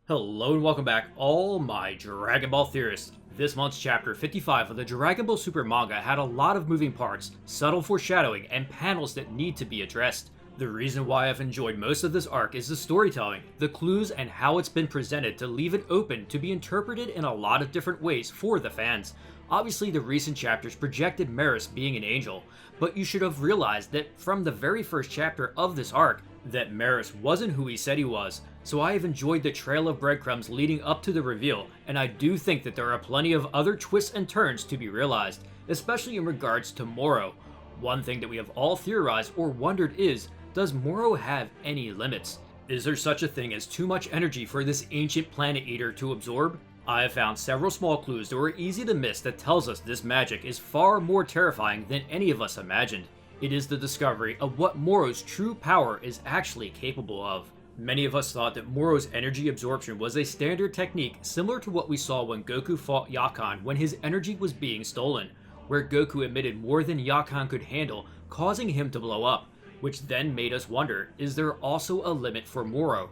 Hello and welcome back, all my Dragon Ball Theorists. This month's chapter 55 of the Dragon Ball Super Manga had a lot of moving parts, subtle foreshadowing, and panels that need to be addressed. The reason why I've enjoyed most of this arc is the storytelling, the clues, and how it's been presented to leave it open to be interpreted in a lot of different ways for the fans. Obviously, the recent chapters projected Merus being an angel, but you should have realized that from the very first chapter of this arc, that Merus wasn't who he said he was. So I have enjoyed the trail of breadcrumbs leading up to the reveal, and I do think that there are plenty of other twists and turns to be realized, especially in regards to Moro. One thing that we have all theorized or wondered is, does Moro have any limits? Is there such a thing as too much energy for this ancient planet eater to absorb? I have found several small clues that were easy to miss that tells us this magic is far more terrifying than any of us imagined. It is the discovery of what Moro's true power is actually capable of. Many of us thought that Moro's energy absorption was a standard technique similar to what we saw when Goku fought Yakan when his energy was being stolen, where Goku emitted more than Yakan could handle, causing him to blow up, which then made us wonder, is there also a limit for Moro?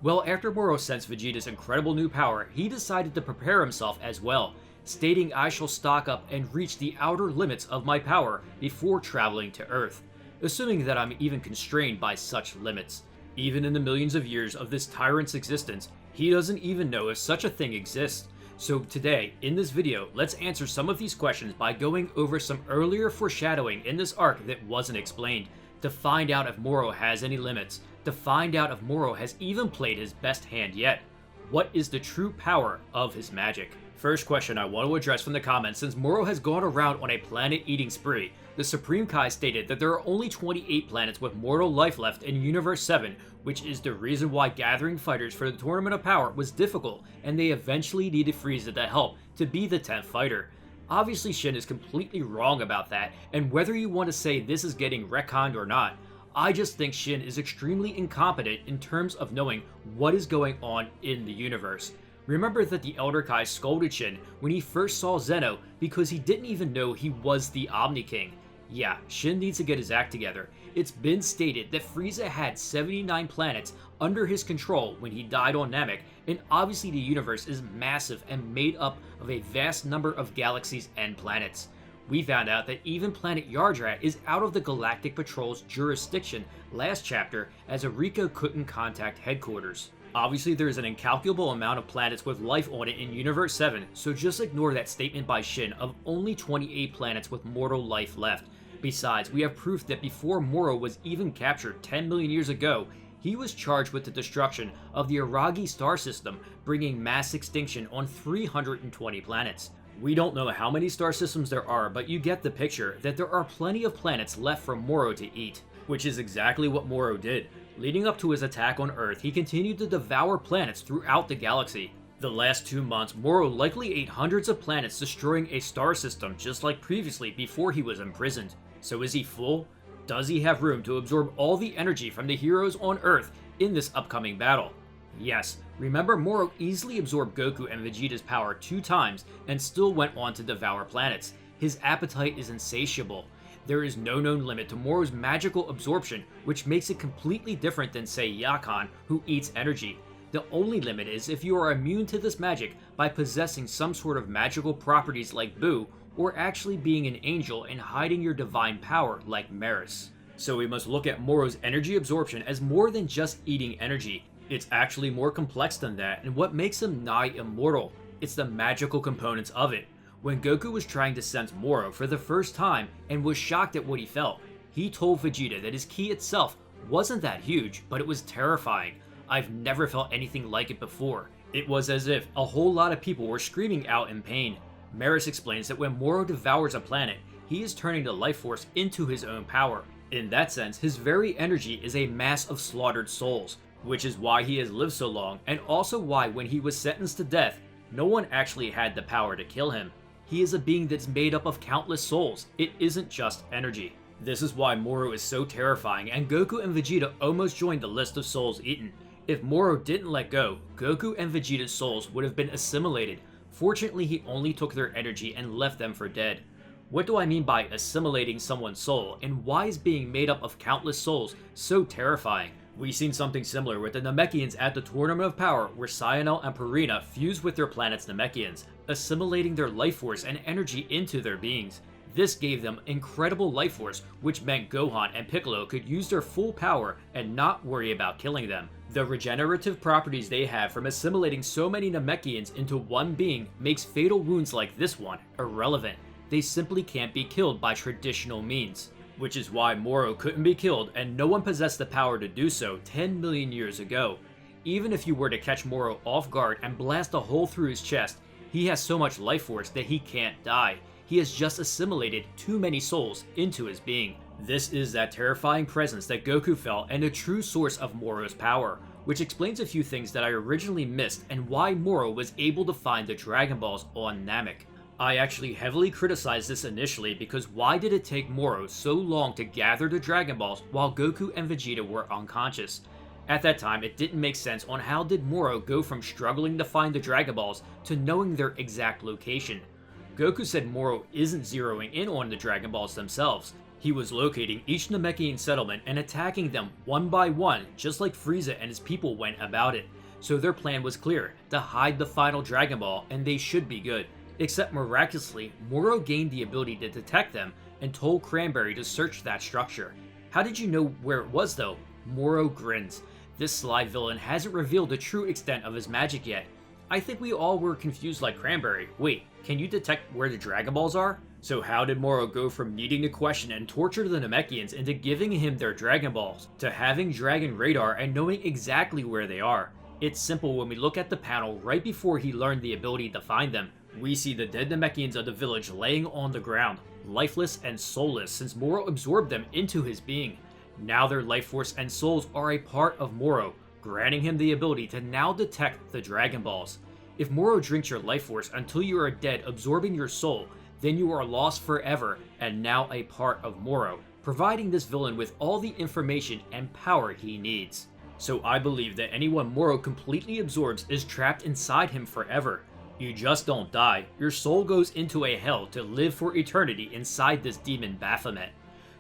Well, after Moro sensed Vegeta's incredible new power, he decided to prepare himself as well, stating, "I shall stock up and reach the outer limits of my power before traveling to Earth," assuming that I'm even constrained by such limits. Even in the millions of years of this tyrant's existence, he doesn't even know if such a thing exists. So today, in this video, let's answer some of these questions by going over some earlier foreshadowing in this arc that wasn't explained, to find out if Moro has any limits, to find out if Moro has even played his best hand yet. What is the true power of his magic? First question I want to address from the comments, since Moro has gone around on a planet-eating spree. The Supreme Kai stated that there are only 28 planets with mortal life left in Universe 7, which is the reason why gathering fighters for the Tournament of Power was difficult, and they eventually needed Frieza to help to be the 10th fighter. Obviously Shin is completely wrong about that, and whether you want to say this is getting retconned or not, I just think Shin is extremely incompetent in terms of knowing what is going on in the universe. Remember that the Elder Kai scolded Shin when he first saw Zeno because he didn't even know he was the Omni King. Yeah, Shin needs to get his act together. It's been stated that Frieza had 79 planets under his control when he died on Namek, and obviously the universe is massive and made up of a vast number of galaxies and planets. We found out that even planet Yardrat is out of the Galactic Patrol's jurisdiction last chapter, as Ariko couldn't contact headquarters. Obviously there is an incalculable amount of planets with life on it in Universe 7, so just ignore that statement by Shin of only 28 planets with mortal life left. Besides, we have proof that before Moro was even captured 10 million years ago, he was charged with the destruction of the Aragi star system, bringing mass extinction on 320 planets. We don't know how many star systems there are, but you get the picture that there are plenty of planets left for Moro to eat, which is exactly what Moro did. Leading up to his attack on Earth, he continued to devour planets throughout the galaxy. The last 2 months, Moro likely ate hundreds of planets, destroying a star system just like previously before he was imprisoned. So is he full? Does he have room to absorb all the energy from the heroes on Earth in this upcoming battle? Yes, remember Moro easily absorbed Goku and Vegeta's power 2 times and still went on to devour planets. His appetite is insatiable. There is no known limit to Moro's magical absorption, which makes it completely different than, say, Yakan, who eats energy. The only limit is if you are immune to this magic by possessing some sort of magical properties like Boo, or actually being an angel and hiding your divine power like Merus. So we must look at Moro's energy absorption as more than just eating energy. It's actually more complex than that, and what makes him nigh immortal, it's the magical components of it. When Goku was trying to sense Moro for the first time and was shocked at what he felt, he told Vegeta that his ki itself wasn't that huge, but it was terrifying. I've never felt anything like it before. It was as if a whole lot of people were screaming out in pain. Merus explains that when Moro devours a planet, he is turning the life force into his own power. In that sense, his very energy is a mass of slaughtered souls, which is why he has lived so long, and also why when he was sentenced to death, no one actually had the power to kill him. He is a being that's made up of countless souls. It isn't just energy. This is why Moro is so terrifying, and Goku and Vegeta almost joined the list of souls eaten. If Moro didn't let go, Goku and Vegeta's souls would have been assimilated. Fortunately, he only took their energy and left them for dead. What do I mean by assimilating someone's soul, and why is being made up of countless souls so terrifying? We've seen something similar with the Namekians at the Tournament of Power, where Cyanel and Purina fused with their planet's Namekians, assimilating their life force and energy into their beings. This gave them incredible life force, which meant Gohan and Piccolo could use their full power and not worry about killing them. The regenerative properties they have from assimilating so many Namekians into one being makes fatal wounds like this one irrelevant. They simply can't be killed by traditional means. Which is why Moro couldn't be killed and no one possessed the power to do so 10 million years ago. Even if you were to catch Moro off guard and blast a hole through his chest, he has so much life force that he can't die. He has just assimilated too many souls into his being. This is that terrifying presence that Goku felt and a true source of Moro's power, which explains a few things that I originally missed and why Moro was able to find the Dragon Balls on Namek. I actually heavily criticized this initially because why did it take Moro so long to gather the Dragon Balls while Goku and Vegeta were unconscious? At that time, it didn't make sense on how did Moro go from struggling to find the Dragon Balls to knowing their exact location. Goku said Moro isn't zeroing in on the Dragon Balls themselves. He was locating each Namekian settlement and attacking them one by one, just like Frieza and his people went about it. So their plan was clear, to hide the final Dragon Ball, and they should be good. Except miraculously, Moro gained the ability to detect them and told Cranberry to search that structure. How did you know where it was though? Moro grins. This sly villain hasn't revealed the true extent of his magic yet. I think we all were confused like Cranberry. Wait, can you detect where the Dragon Balls are? So how did Moro go from needing to question and torture the Namekians into giving him their Dragon Balls, to having Dragon Radar and knowing exactly where they are? It's simple when we look at the panel right before he learned the ability to find them. We see the dead Namekians of the village laying on the ground, lifeless and soulless since Moro absorbed them into his being. Now their life force and souls are a part of Moro, granting him the ability to now detect the Dragon Balls. If Moro drinks your life force until you are dead, absorbing your soul, then you are lost forever and now a part of Moro, providing this villain with all the information and power he needs. So I believe that anyone Moro completely absorbs is trapped inside him forever. You just don't die, your soul goes into a hell to live for eternity inside this demon Baphomet.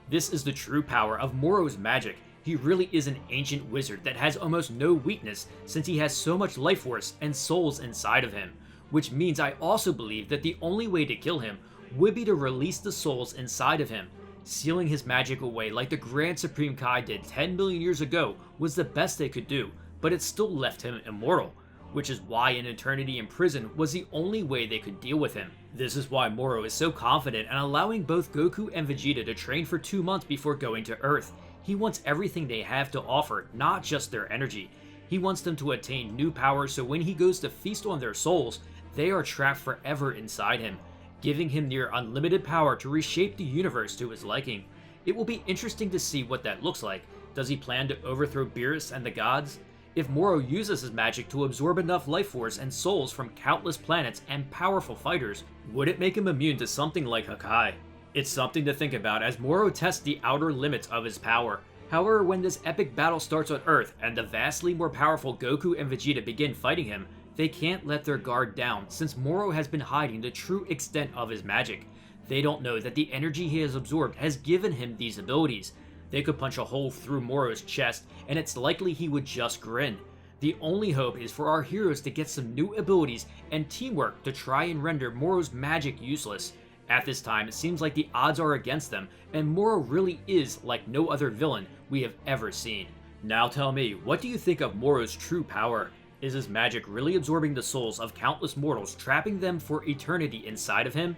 This is the true power of Moro's magic. He really is an ancient wizard that has almost no weakness since he has so much life force and souls inside of him. Which means I also believe that the only way to kill him would be to release the souls inside of him. Sealing his magic away like the Grand Supreme Kai did 10 million years ago was the best they could do, but it still left him immortal. Which is why an eternity in prison was the only way they could deal with him. This is why Moro is so confident in allowing both Goku and Vegeta to train for 2 months before going to Earth. He wants everything they have to offer, not just their energy. He wants them to attain new powers so when he goes to feast on their souls, they are trapped forever inside him, giving him near unlimited power to reshape the universe to his liking. It will be interesting to see what that looks like. Does he plan to overthrow Beerus and the gods? If Moro uses his magic to absorb enough life force and souls from countless planets and powerful fighters, would it make him immune to something like Hakai? It's something to think about as Moro tests the outer limits of his power. However, when this epic battle starts on Earth and the vastly more powerful Goku and Vegeta begin fighting him, they can't let their guard down since Moro has been hiding the true extent of his magic. They don't know that the energy he has absorbed has given him these abilities. They could punch a hole through Moro's chest, and it's likely he would just grin. The only hope is for our heroes to get some new abilities and teamwork to try and render Moro's magic useless. At this time, it seems like the odds are against them, and Moro really is like no other villain we have ever seen. Now tell me, what do you think of Moro's true power? Is his magic really absorbing the souls of countless mortals, trapping them for eternity inside of him?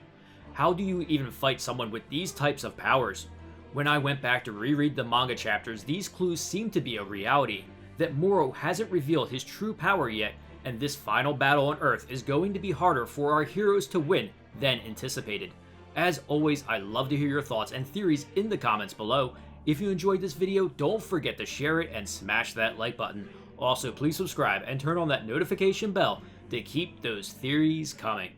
How do you even fight someone with these types of powers? When I went back to reread the manga chapters, these clues seem to be a reality. That Moro hasn't revealed his true power yet, and this final battle on Earth is going to be harder for our heroes to win than anticipated. As always, I love to hear your thoughts and theories in the comments below. If you enjoyed this video, don't forget to share it and smash that like button. Also, please subscribe and turn on that notification bell to keep those theories coming.